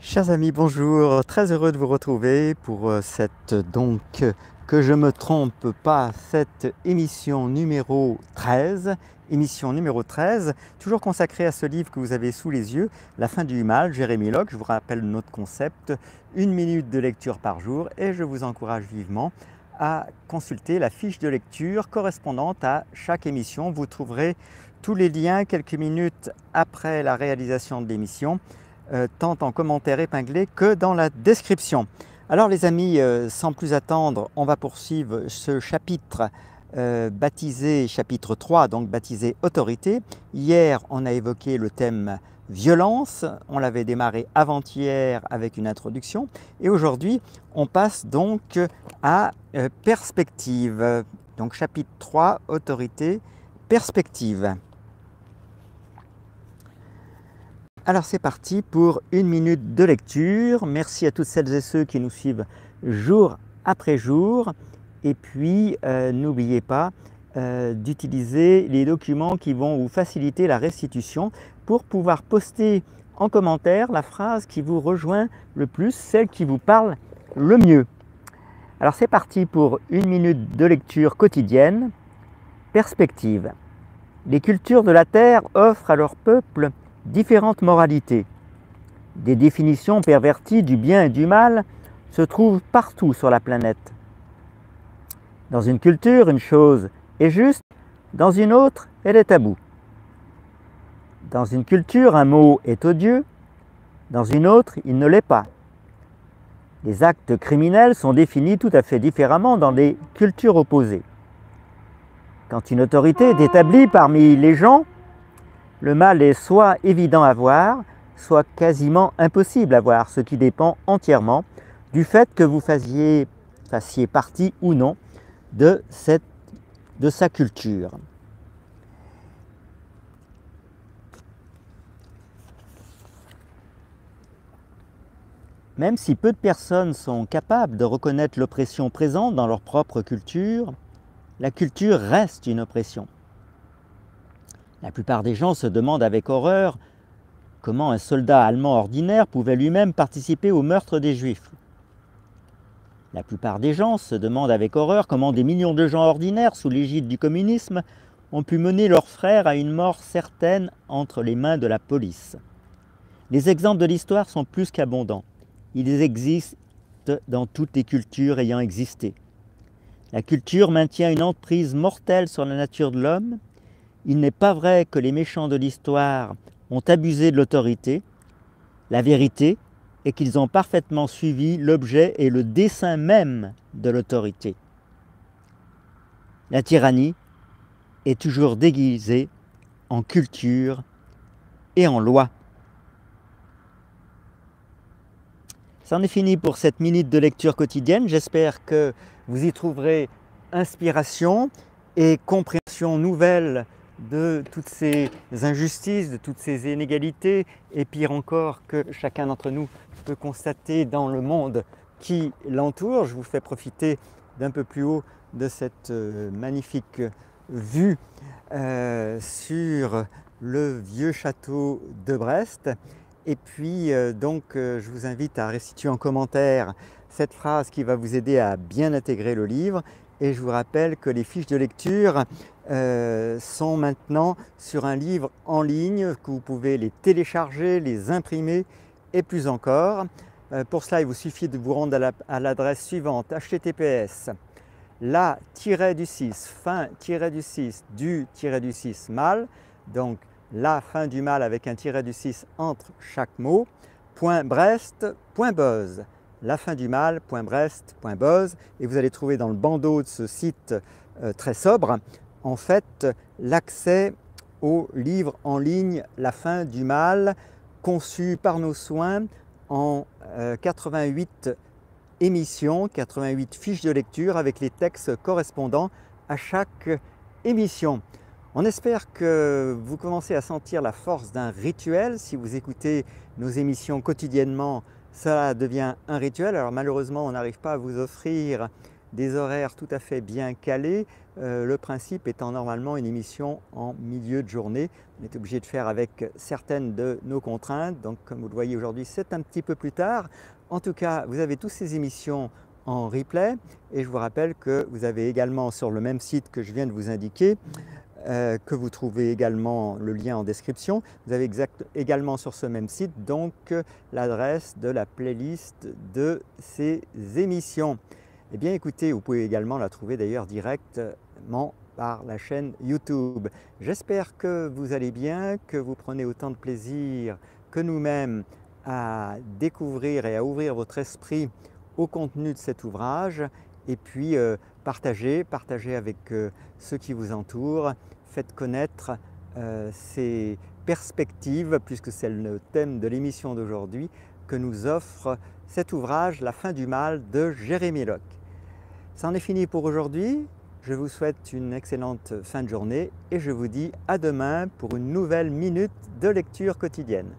Chers amis, bonjour. Très heureux de vous retrouver pour que je me trompe pas, cette émission numéro 13. Émission numéro 13, toujours consacrée à ce livre que vous avez sous les yeux, La fin du mal, Jérémie Locke. Je vous rappelle notre concept, 1 minute de lecture par jour, et je vous encourage vivement à consulter la fiche de lecture correspondante à chaque émission. Vous trouverez tous les liens quelques minutes après la réalisation de l'émission, tant en commentaire épinglé que dans la description. Alors les amis, sans plus attendre, on va poursuivre ce chapitre baptisé chapitre 3, donc baptisé autorité. Hier, on a évoqué le thème violence, on l'avait démarré avant-hier avec une introduction, et aujourd'hui, on passe donc à perspective. Donc chapitre 3, autorité, perspective. Alors c'est parti pour 1 minute de lecture. Merci à toutes celles et ceux qui nous suivent jour après jour. Et puis n'oubliez pas d'utiliser les documents qui vont vous faciliter la restitution pour pouvoir poster en commentaire la phrase qui vous rejoint le plus, celle qui vous parle le mieux. Alors c'est parti pour 1 minute de lecture quotidienne. Perspective. Les cultures de la Terre offrent à leur peuple différentes moralités. Des définitions perverties du bien et du mal se trouvent partout sur la planète. Dans une culture, une chose est juste, dans une autre, elle est taboue. Dans une culture, un mot est odieux, dans une autre, il ne l'est pas. Les actes criminels sont définis tout à fait différemment dans les cultures opposées. Quand une autorité est établie parmi les gens, le mal est soit évident à voir, soit quasiment impossible à voir, ce qui dépend entièrement du fait que vous fassiez partie ou non de sa culture. Même si peu de personnes sont capables de reconnaître l'oppression présente dans leur propre culture, la culture reste une oppression. La plupart des gens se demandent avec horreur comment un soldat allemand ordinaire pouvait lui-même participer au meurtre des Juifs. La plupart des gens se demandent avec horreur comment des millions de gens ordinaires, sous l'égide du communisme, ont pu mener leurs frères à une mort certaine entre les mains de la police. Les exemples de l'histoire sont plus qu'abondants. Ils existent dans toutes les cultures ayant existé. La culture maintient une emprise mortelle sur la nature de l'homme. Il n'est pas vrai que les méchants de l'histoire ont abusé de l'autorité. La vérité est qu'ils ont parfaitement suivi l'objet et le dessein même de l'autorité. La tyrannie est toujours déguisée en culture et en loi. C'en est fini pour cette minute de lecture quotidienne. J'espère que vous y trouverez inspiration et compréhension nouvelle de toutes ces injustices, de toutes ces inégalités, et pire encore que chacun d'entre nous peut constater dans le monde qui l'entoure. Je vous fais profiter d'un peu plus haut de cette magnifique vue sur le vieux château de Brest. Et puis je vous invite à restituer en commentaire cette phrase qui va vous aider à bien intégrer le livre. Et je vous rappelle que les fiches de lecture sont maintenant sur un livre en ligne, que vous pouvez les télécharger, les imprimer et plus encore. Pour cela, il vous suffit de vous rendre à l'adresse suivante, https la-du-6 fin-du-6 du-6 mal, donc la fin du mal avec un -du-6 entre chaque mot, .brest.buzz. La fin du mal.brest.buzz, et vous allez trouver dans le bandeau de ce site très sobre, en fait, l'accès au livre en ligne La fin du mal, conçu par nos soins en 88 émissions, 88 fiches de lecture avec les textes correspondants à chaque émission. On espère que vous commencez à sentir la force d'un rituel. Si vous écoutez nos émissions quotidiennement, ça devient un rituel. Alors malheureusement, on n'arrive pas à vous offrir des horaires tout à fait bien calés, le principe étant normalement une émission en milieu de journée. On est obligé de faire avec certaines de nos contraintes, donc comme vous le voyez aujourd'hui, c'est un petit peu plus tard. En tout cas, vous avez toutes ces émissions en replay et je vous rappelle que vous avez également sur le même site que je viens de vous indiquer, que vous trouvez également le lien en description. Vous avez également sur ce même site donc l'adresse de la playlist de ces émissions. Eh bien écoutez, vous pouvez également la trouver d'ailleurs directement par la chaîne YouTube. J'espère que vous allez bien, que vous prenez autant de plaisir que nous-mêmes à découvrir et à ouvrir votre esprit au contenu de cet ouvrage et puis partagez avec ceux qui vous entourent, faites connaître ces perspectives, puisque c'est le thème de l'émission d'aujourd'hui, que nous offre cet ouvrage, La fin du mal de Jérémie Locke. C'en est fini pour aujourd'hui, je vous souhaite une excellente fin de journée et je vous dis à demain pour une nouvelle minute de lecture quotidienne.